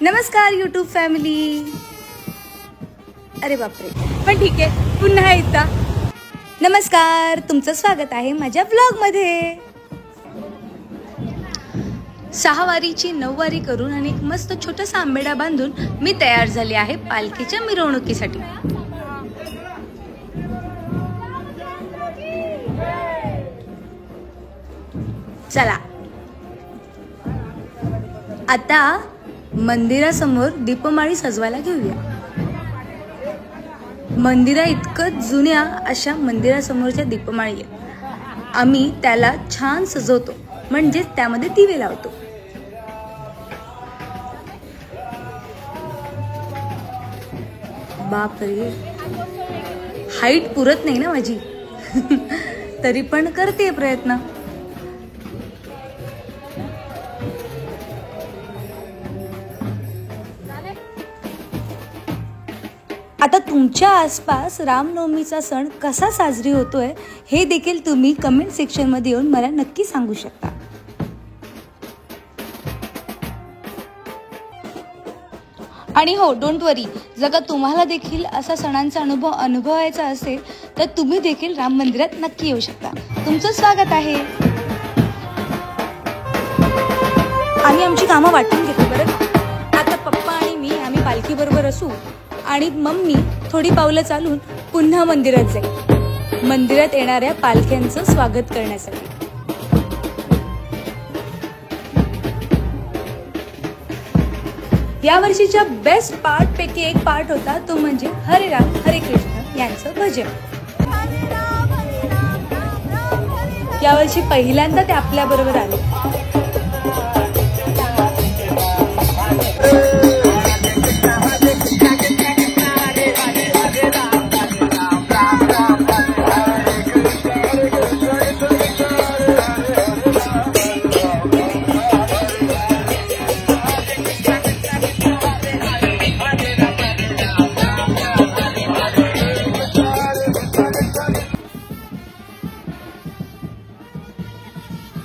नमस्कार YouTube family. अरे बापरे, पण ठीक आहे, पुन्हा एकदा नमस्कार. तुमचं स्वागत आहे माझ्या व्लॉगमध्ये. 6 वारीची 9 वारी करून आणि एक मस्त छोटासा आंबेडा बांधून मी तयार झाले आहे पालखीच्या मिरवणुकीसाठी. चला आता मंदिरासमोर दीपमाळी सजवायला घेऊया. मंदिरा इतकं जुन्या अशा मंदिरासमोरच्या दीपमाळी आहेत. आम्ही त्याला छान सजवतो, म्हणजे त्यामध्ये दिवे लावतो. बापरे, हाईट पुरत नाही ना माझी. तरी पण करते प्रयत्न. आता तुमच्या आसपास रामनवमीचा सण कसा साजरी होतोय हे देखील तुम्ही कमेंट सेक्शन मध्ये येऊन मला नक्की सांगू शकता. आणि हो, डोंट वरी, जर का तुम्हाला देखील असा सणांचा अनुभव अनुभवायचा असेल तर तुम्ही देखील राम मंदिरात नक्की येऊ शकता. तुमचं स्वागत आहे. आम्ही आमची कामं वाटून घेतो बरं. आता पप्पा आणि मी आम्ही पालखी बरोबर असू आणि मम्मी थोडी पावलं चालून पुन्हा मंदिरात जाईल, मंदिरात येणाऱ्या पालख्यांचं स्वागत करण्यासाठी. या वर्षीच्या बेस्ट पार्ट पैकी एक पार्ट होता तो म्हणजे हरे राम हरे कृष्ण यांचं भजन. यावर्षी पहिल्यांदा ते आपल्या बरोबर आले.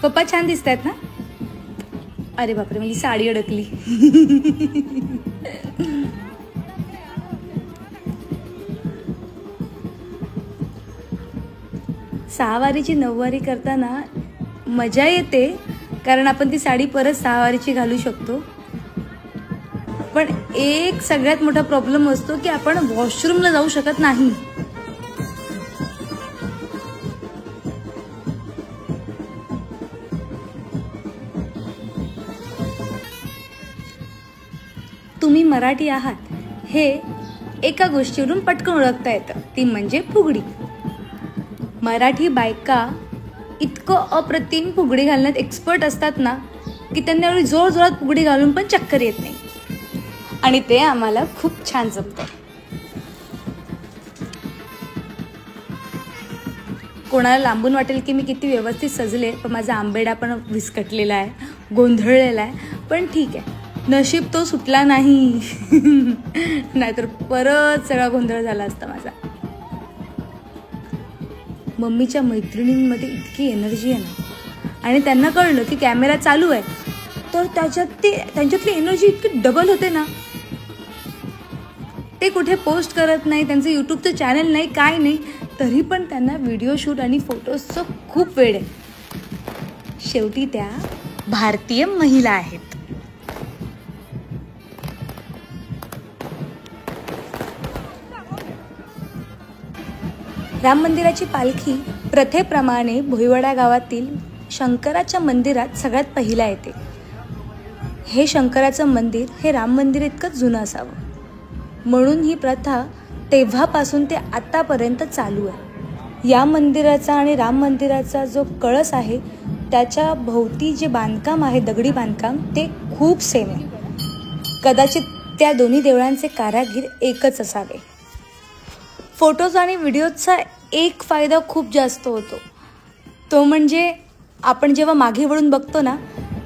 पप्पा छान दिसतायत ना. अरे बापरे, माझी साडी अडकली. सहा वारीची 9 वारी करताना मजा येते, कारण आपण ती साडी परत 6 वारीची घालू शकतो. पण एक सगळ्यात मोठा प्रॉब्लेम असतो की आपण वॉशरूमला जाऊ शकत नाही. तुम्ही मराठी आहात हे एका गोष्टीवरून पटकन ओळखता येतं, ती म्हणजे फुगडी. मराठी बायका इतकं अप्रतिम फुगडी घालण्यात एक्सपर्ट असतात ना की त्यांना एवढी जोरजोरात फुगडी घालून पण चक्कर येत नाही, आणि ते आम्हाला खूप छान जमतं. कोणाला लांबून वाटेल की मी किती व्यवस्थित सजले, पण माझा आंबेडा पण विस्कटलेला आहे, गोंधळलेला आहे. पण ठीक आहे, नशीब तो सुटला नाही. नाहीतर परत सगळा गोंधळ झाला असता माझा. मम्मीच्या मैत्रिणींमध्ये इतकी एनर्जी आहे ना, आणि त्यांना कळलं की कॅमेरा चालू आहे तर त्यांच्यातली एनर्जी इतकी डबल होते ना. ते कुठे पोस्ट करत नाही, त्यांचं यूट्यूबचं चॅनल नाही, काय नाही, तरी पण त्यांना व्हिडिओ शूट आणि फोटोजचं खूप वेळ आहे. शेवटी त्या भारतीय महिला आहेत. राम मंदिराची पालखी प्रथेप्रमाणे भोईवाडा गावातील शंकराच्या मंदिरात सगळ्यात पहिला येते. हे शंकराचं मंदिर हे राम मंदिर इतकंच जुनं असावं, म्हणून ही प्रथा तेव्हापासून ते आतापर्यंत चालू आहे. या मंदिराचा आणि राम मंदिराचा जो कळस आहे त्याच्या भोवती जे बांधकाम आहे, दगडी बांधकाम, ते खूप सेम आहे. कदाचित त्या दोन्ही देवळांचे कारागीर एकच असावे. फोटोज आणि व्हिडिओचा एक फायदा खूप जास्त होतो, तो म्हणजे आपण जेव्हा मागे वळून बघतो ना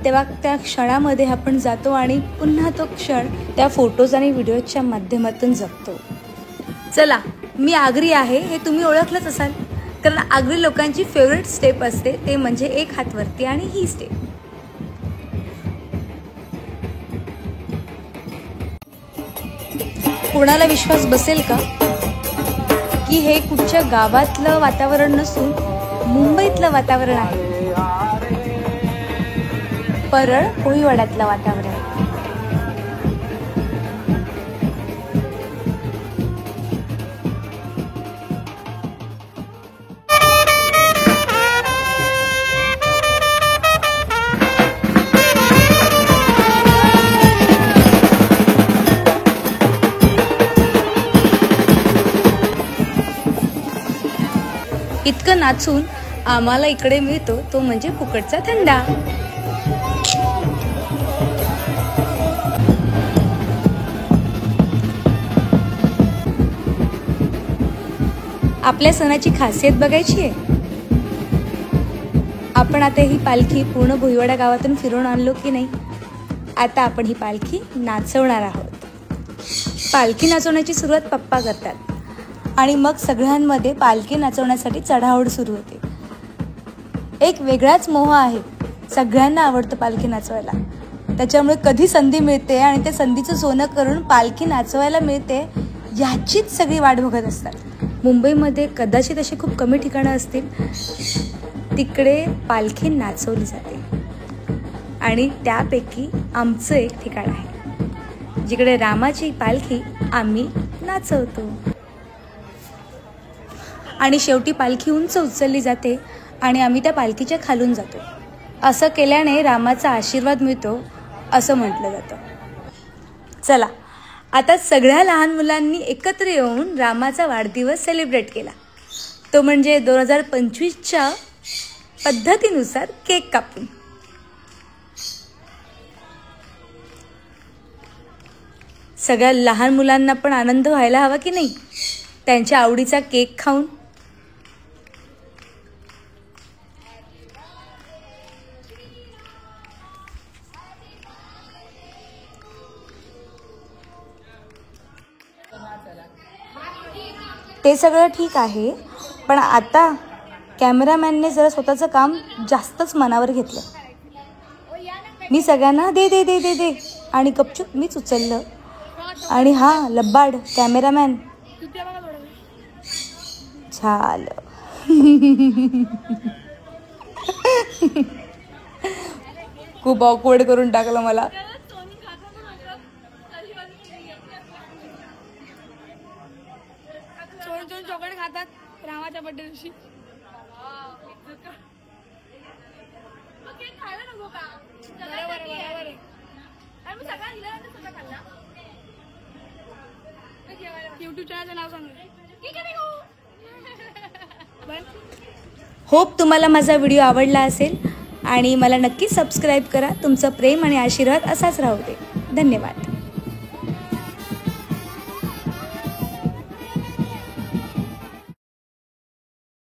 तेव्हा त्या क्षणामध्ये आपण जातो आणि पुन्हा तो क्षण त्या फोटोज आणि व्हिडिओच्या माध्यमातून जगतो. चला, मी आगरी आहे हे तुम्ही ओळखलंच असाल, कारण आगरी लोकांची फेवरेट स्टेप असते ते म्हणजे एक हात वरती आणि ही स्टेप. कोणाला विश्वास बसेल का की हे कुठच्या गावातलं वातावरण नसून मुंबईतलं वातावरण आहे. परळ भोईवाड्यातलं वातावरण. इतकं नाचून आम्हाला इकडे मिळतो तो म्हणजे फुकटचा थंडा. आपल्या सणाची खासियत बघायची आहे. आपण आता ही पालखी पूर्ण भोईवाडा गावातून फिरून आणलो की नाही. आता आपण ही पालखी नाचवणार आहोत. पालखी नाचवण्याची सुरुवात पप्पा करतात आणि मग सगळ्यांमध्ये पालखी नाचवण्यासाठी चढाओढ सुरू होते. एक वेगळाच मोह आहे. सगळ्यांना आवडतं पालखी नाचवायला. त्याच्यामुळे कधी संधी मिळते आणि त्या संधीचं सोनं करून पालखी नाचवायला मिळते याचीच सगळी वाट बघत असतात. मुंबईमध्ये कदाचित अशी खूप कमी ठिकाणं असतील तिकडे पालखी नाचवली जाते आणि त्यापैकी आमचं एक ठिकाण आहे जिकडे रामाची पालखी आम्ही नाचवतो. आणि शेवटी पालखी उंच उचलली जाते आणि आम्ही त्या पालखीच्या खालून जातो. असं केल्याने रामाचा आशीर्वाद मिळतो असं म्हटलं जातं. चला आता सगळ्या लहान मुलांनी एकत्र येऊन रामाचा वाढदिवस सेलिब्रेट केला. तो म्हणजे 2025च्या पद्धतीनुसार केक कापून. सगळ्या लहान मुलांना पण आनंद व्हायला हवा की नाही, त्यांच्या आवडीचा केक खाऊन. ते सगळं ठीक आहे, पण आता कॅमेरामॅनने जरा स्वतःचं काम जास्तच मनावर घेतलं. मी सगळ्यांना दे दे दे दे दे आणि गपचूप मीच उचललं. आणि हा लब्बाड कॅमेरामॅन झालं. खूप ऑकवर्ड करून टाकलं मला. चॉकलेट खातात रामाच्या बर्थडे दिवशी. युट्यूब चॅनलचं नाव सांग. होप तुम्हाला माझा व्हिडिओ आवडला असेल आणि मला नक्की सबस्क्राईब करा. तुमचं प्रेम आणि आशीर्वाद असाच राहू दे. धन्यवाद.